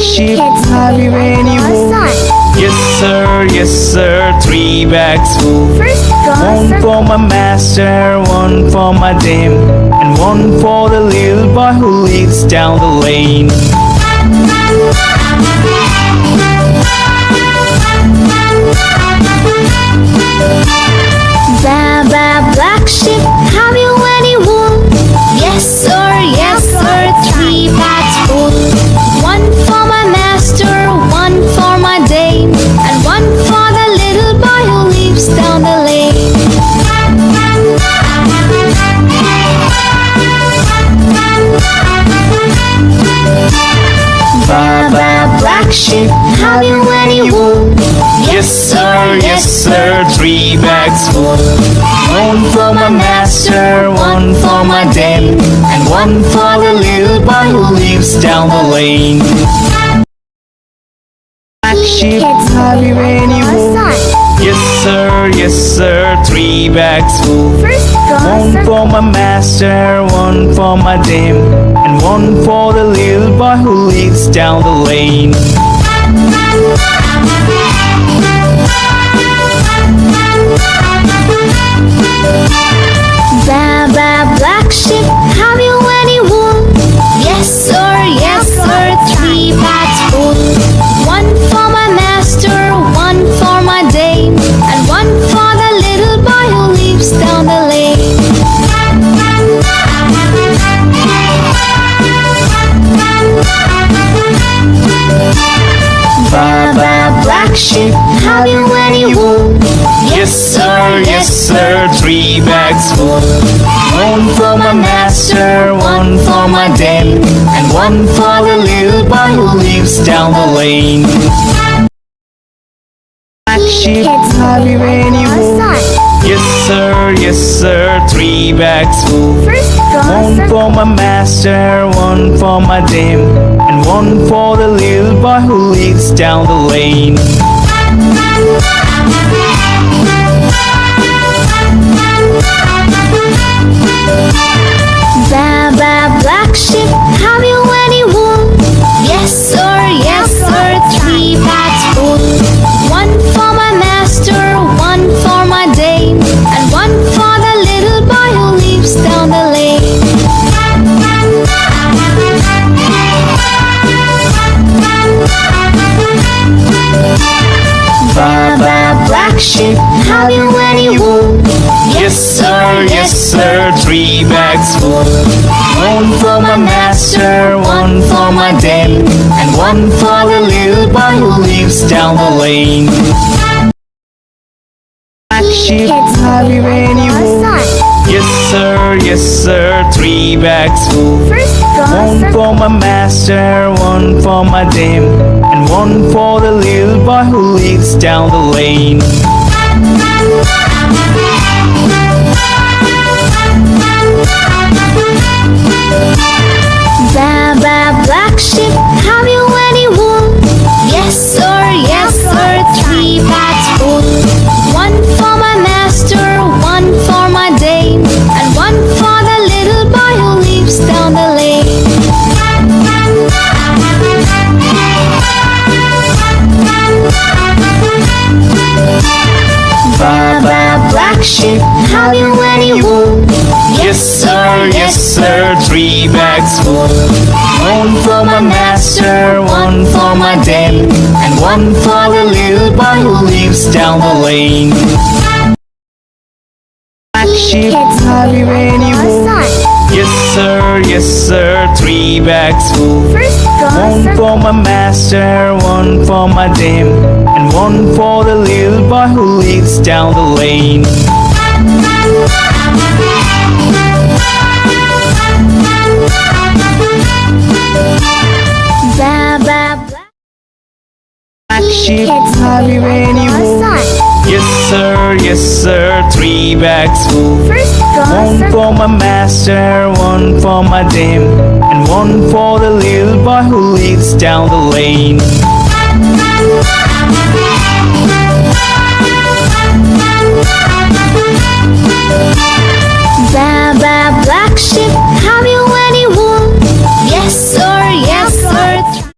Sheep, have you any wool? Yes sir, 3 bags full. One for my master, one for my dame, and one for the little boy who lives down the lane. Baba, black sheep, have you any wool? Yes sir, 3 bags full. One for my master, one for my dame, and one for the little boy who lives down the lane. Baba, black sheep, have you any wool? Yes sir, 3 bags full. One for my master, one for my dame, and one for the little boy who lives down the lane. Black sheep, have you any wool? Yes sir, 3 bags full. One for my master, one for my dame, and one for the little boy who lives down the lane. Baba, black sheep, have you any wool? Yes sir, 3 bags full. One for my master, one for my dame, and one for the little boy who lives down the lane. Baba, black sheep, have you any wool? Yes sir, 3 bags full. One for my master, one for my dame, and one for the little boy who lives down the lane. Black sheep, have you any wool? Yes sir, 3 bags full. One for my master, one for my dame, and one for the little boy who lives down the lane. Baba, black sheep, have you any wool? Yes sir, 3 bags full. One for my master, one for my dame, and one for the little boy who lives down the lane. Baba, black sheep, have you any wool? Yes sir, 3 bags full. One for my master, one for my dame, and one for the little boy who lives down the lane. Black sheep, have you any wool? Yes sir, 3 bags full. One for my master, one for my dame, and one for the little boy who lives down the lane. Baba, black sheep, have you any wool? Yes sir, 3 bags full. One for my master, one for my dame, and one for the little boy who lives down the lane. Baba, black sheep, have you any wool? Yes sir, 3 bags full. One for my master, one for my dame, and one for the little boy who lives down the lane. Black sheep, have you any wool? Yes sir, 3 bags full. One for my master, one for my dame, and one for the little boy who lives down the lane. Baba, Black sheep, have you any wool? Yes sir, 3 bags full. One for my master, one for my dame, and one for the little boy who lives down the lane. Baba, black sheep,